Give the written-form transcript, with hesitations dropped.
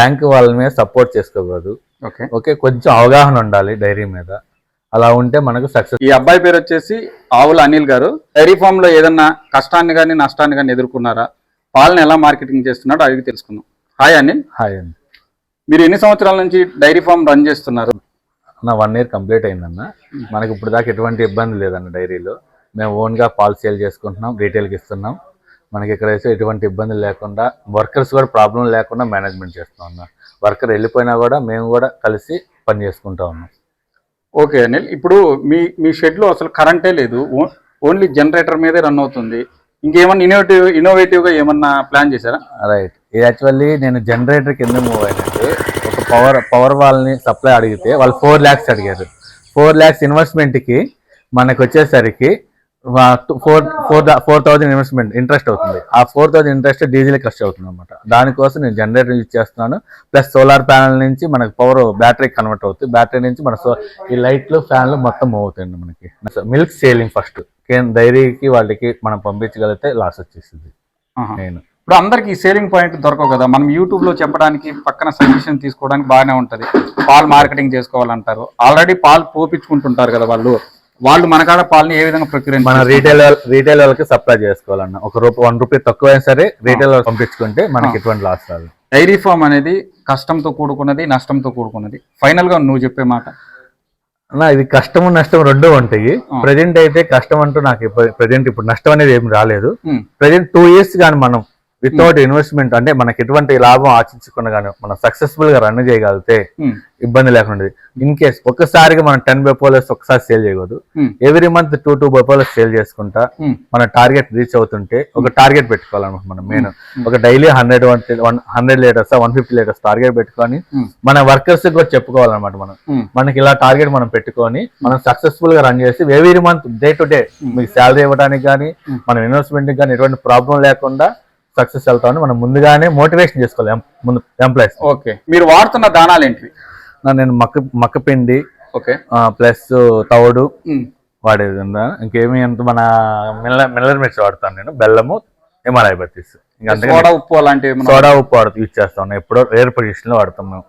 Bank వాళ్ళ మీద support చేసుకోకూడదు. ఓకే, కొంచెం అవగాహన ఉండాలి డైరీ మీద. అలా ఉంటే మనకు సక్సెస్. ఈ అబ్బాయి పేరు వచ్చేసి ఆవుల అనిల్ గారు. డైరీ ఫామ్ లో ఏదన్నా కష్టాన్ని కానీ నష్టాన్ని కానీ ఎదుర్కొన్నారా? పాలను ఎలా మార్కెటింగ్ చేస్తున్నాడో అడిగి తెలుసుకుందాం. హాయ్ అనిల్. హాయ్ అండి. మీరు ఎన్ని సంవత్సరాల నుంచి డైరీ ఫామ్ రన్ చేస్తున్నారు? నా 1 year కంప్లీట్ అయిందన్న. మనకి ఇప్పుడు దాకా ఎటువంటి ఇబ్బంది లేదన్న డైరీలో. మేము ఓన్గా పాలు సేల్ చేసుకుంటున్నాం, రీటైల్కి ఇస్తున్నాం. మనకి ఇక్కడైతే ఎటువంటి ఇబ్బందులు లేకుండా, వర్కర్స్ కూడా ప్రాబ్లం లేకుండా మేనేజ్మెంట్ చేస్తూ ఉన్నాం. వర్కర్ వెళ్ళిపోయినా కూడా మేము కూడా కలిసి పని చేసుకుంటా ఉన్నాం. ఓకే అనిల్, ఇప్పుడు మీ షెడ్లో అసలు కరెంటే లేదు, ఓన్లీ జనరేటర్ మీదే రన్ అవుతుంది. ఇంకేమన్నా ఇన్నోవేటివ్గా ఏమన్నా ప్లాన్ చేశారా? రైట్. యాక్చువల్లీ నేను జనరేటర్కి ఎందుకు మూవ్ అయినంటే, ఒక పవర్ వాళ్ళని సప్లై అడిగితే వాళ్ళు 4 lakhs అడిగారు. 4 lakhs ఇన్వెస్ట్మెంట్కి మనకు వచ్చేసరికి 4,000 ఇన్వెస్ట్మెంట్ ఇంట్రెస్ట్ అవుతుంది. ఆ 4,000 ఇంట్రెస్ట్ డీజిల్ ఖర్చు అవుతుంది అనమాట. దానికోసం నేను జనరేటర్ యూజ్ చేస్తున్నాను. ప్లస్ సోలార్ ప్యానల్ నుంచి మనకు పవర్ బ్యాటరీ కన్వర్ట్ అవుతుంది. బ్యాటరీ నుంచి మన ఈ లైట్లు, ఫ్యాన్లు మొత్తం మూవ్ అవుతాయండి. మనకి మిల్క్ సేలింగ్ ఫస్ట్ డైరీకి వాళ్ళకి మనం పంపించగలిగితే లాస్ వచ్చేసింది. నేను ఇప్పుడు అందరికి సేలింగ్ పాయింట్ దొరకవు కదా. మనం యూట్యూబ్ లో చెప్పడానికి, పక్కన సజెషన్ తీసుకోవడానికి బాగానే ఉంటది. పాలు మార్కెటింగ్ చేసుకోవాలంటారు, ఆల్రెడీ పాలు పోపించుకుంటుంటారు కదా వాళ్ళు మన కాడ పాలని ఏ విధంగా ప్రక్రియ మన రీటైల్ వాళ్ళకి సప్లై చేసుకోవాలన్న. ₹1 తక్కువైనా సరే రీటైల్ వాళ్ళకి పంపించుకుంటే మనకి ఎటువంటి లాస్ రాదు. డైరీ ఫామ్ అనేది కష్టంతో కూడుకున్నది, నష్టంతో కూడుకున్నది. ఫైనల్ గా నువ్వు చెప్పే మాట? ఇది కష్టము నష్టం రెండూ ఉంటాయి. ప్రజెంట్ అయితే కష్టం అంటూ నాకు ఇప్పుడు నష్టం అనేది ఏమి రాలేదు. ప్రజెంట్ 2 years కానీ మనం వితౌట్ ఇన్వెస్ట్మెంట్, అంటే మనకి ఎటువంటి లాభం ఆశించకుండా కానీ మనం సక్సెస్ఫుల్ గా రన్ చేయగలిగితే ఇబ్బంది లేకుండా. ఇన్ కేస్ ఒక్కసారిగా మనం 10 బైపోలర్స్ ఒకసారి సేల్ చేయకూడదు. ఎవ్రీ మంత్ 2 బైపోలర్స్ సేల్ చేసుకుంటా మన టార్గెట్ రీచ్ అవుతుంటే ఒక టార్గెట్ పెట్టుకోవాలన్నమాట. మనం మెయిన్ ఒక డైలీ 100 లీటర్స్ 150 లీటర్స్ టార్గెట్ పెట్టుకొని మన వర్కర్స్ కూడా చెప్పుకోవాలన్నమాట. మనకి ఇలా టార్గెట్ మనం పెట్టుకొని మనం సక్సెస్ఫుల్ గా రన్ చేసి every month day to day మీకు శాలరీ ఇవ్వడానికి కానీ మనం ఇన్వెస్ట్మెంట్ కానీ ఎటువంటి ప్రాబ్లం లేకుండా సక్సెస్ వెళ్తామని మనం ముందుగానే మోటివేషన్ చేసుకోవాలి ఎంప్లాయీస్. ఓకే, మీరు వాడుతున్న దానాలు ఏంటివి? నేను మక్క పిండి, ఓకే, ప్లస్ తవుడు వాడేది. ఇంకేమి అంత మన మిల్లర్ మిర్చి వాడతాను నేను. బెల్లము, హిమాలయ బత్తీస్, సోడా ఉప్పు అలాంటివి సోడా ఉప్పు యూజ్ చేస్తాను. ఎప్పుడో రేర్ పొజిషన్ లో వాడతాం మేము.